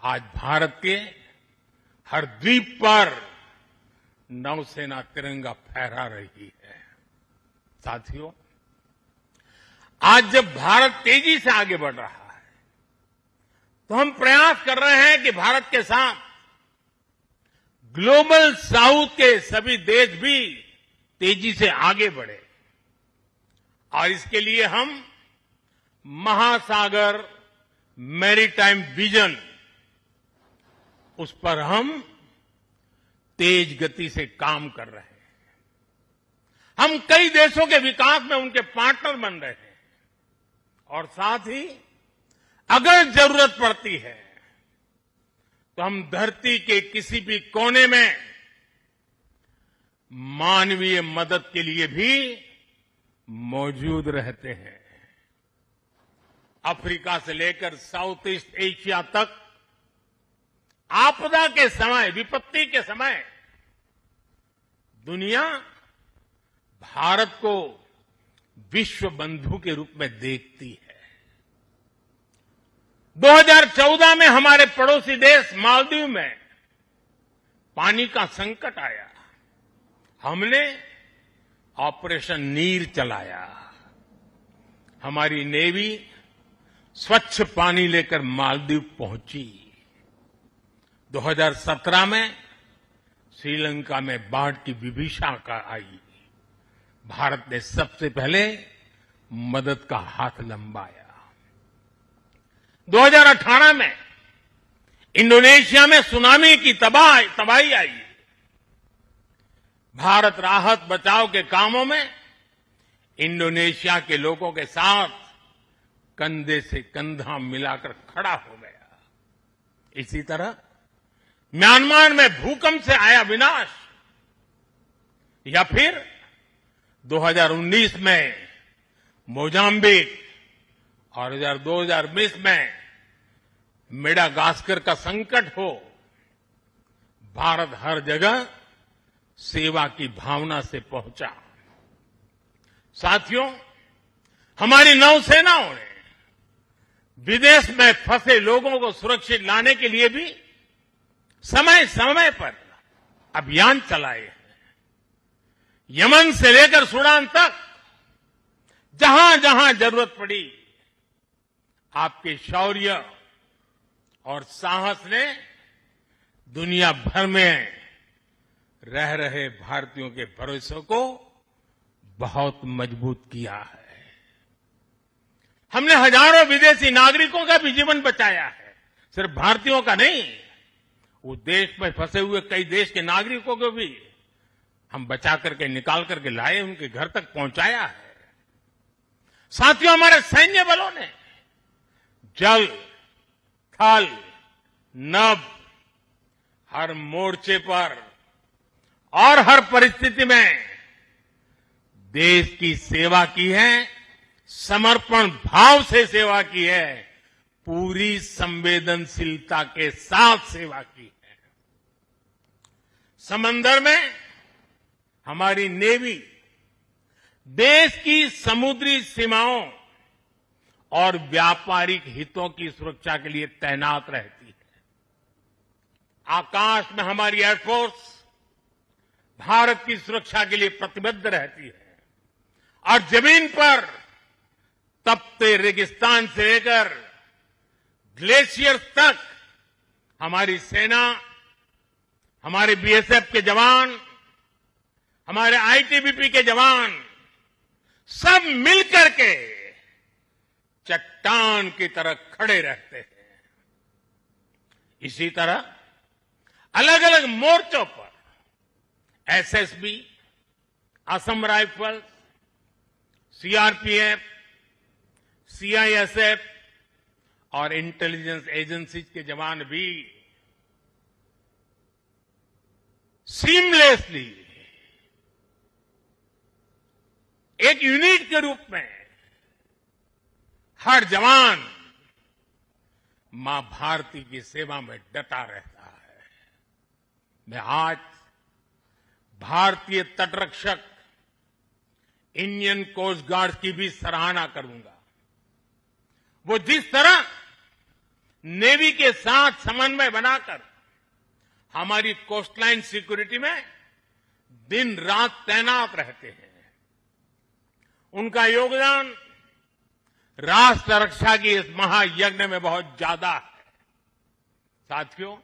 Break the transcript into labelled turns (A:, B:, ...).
A: आज भारत के हर द्वीप पर नौसेना तिरंगा फहरा रही है। साथियों, आज जब भारत तेजी से आगे बढ़ रहा है तो हम प्रयास कर रहे हैं कि भारत के साथ ग्लोबल साउथ के सभी देश भी तेजी से आगे बढ़े और इसके लिए हम महासागर मैरीटाइम विजन, उस पर हम तेज गति से काम कर रहे हैं। हम कई देशों के विकास में उनके पार्टनर बन रहे हैं और साथ ही अगर जरूरत पड़ती है तो हम धरती के किसी भी कोने में मानवीय मदद के लिए भी मौजूद रहते हैं। अफ्रीका से लेकर साउथ ईस्ट एशिया तक आपदा के समय, विपत्ति के समय दुनिया भारत को विश्व बंधु के रूप में देखती है। 2014 में हमारे पड़ोसी देश मालदीव में पानी का संकट आया। हमने ऑपरेशन नीर चलाया। हमारी नेवी स्वच्छ पानी लेकर मालदीव पहुंची। 2017 में श्रीलंका में बाढ़ की विभीषिका आई। भारत ने सबसे पहले मदद का हाथ लंबाया। 2018 में इंडोनेशिया में सुनामी की तबाही आई। भारत राहत बचाव के कामों में इंडोनेशिया के लोगों के साथ कंधे से कंधा मिलाकर खड़ा हो गया। इसी तरह म्यांमार में भूकंप से आया विनाश, या फिर 2019 में मोजाम्बिक और 2020 में मेडागास्कर का संकट हो, भारत हर जगह सेवा की भावना से पहुंचा। साथियों, हमारी नौसेनाओं ने विदेश में फंसे लोगों को सुरक्षित लाने के लिए भी समय समय पर अभियान चलाए हैं। यमन से लेकर सूडान तक जहां जहां जरूरत पड़ी, आपके शौर्य और साहस ने दुनिया भर में रह रहे भारतीयों के भरोसे को बहुत मजबूत किया है। हमने हजारों विदेशी नागरिकों का भी जीवन बचाया है, सिर्फ भारतीयों का नहीं, उस देश में फंसे हुए कई देश के नागरिकों को भी हम बचा करके निकाल करके लाए, उनके घर तक पहुंचाया है। साथियों, हमारे सैन्य बलों ने जल, थल, नभ, हर मोर्चे पर और हर परिस्थिति में देश की सेवा की है, समर्पण भाव से सेवा की है, पूरी संवेदनशीलता के साथ सेवा की है। समंदर में हमारी नेवी देश की समुद्री सीमाओं और व्यापारिक हितों की सुरक्षा के लिए तैनात रहती है। आकाश में हमारी एयरफोर्स भारत की सुरक्षा के लिए प्रतिबद्ध रहती है और जमीन पर तपते रेगिस्तान से लेकर ग्लेशियर्स तक हमारी सेना, हमारे बीएसएफ के जवान, हमारे आईटीबीपी के जवान सब मिलकर के चट्टान की तरह खड़े रहते हैं। इसी तरह अलग अलग मोर्चों पर SSB, Assam rifles, CRPF, CISF और इंटेलिजेंस एजेंसीज के जवान भी सीमलेसली एक यूनिट के रूप में हर जवान मां भारती की सेवा में डटा रहता है। मैं आज भारतीय तटरक्षक इंडियन कोस्ट गार्ड की भी सराहना करूंगा। वो जिस तरह नेवी के साथ समन्वय बनाकर हमारी कोस्टलाइन सिक्योरिटी में दिन रात तैनात रहते हैं। उनका योगदान राष्ट्र रक्षा की इस महायज्ञ में बहुत ज्यादा है। साथियों,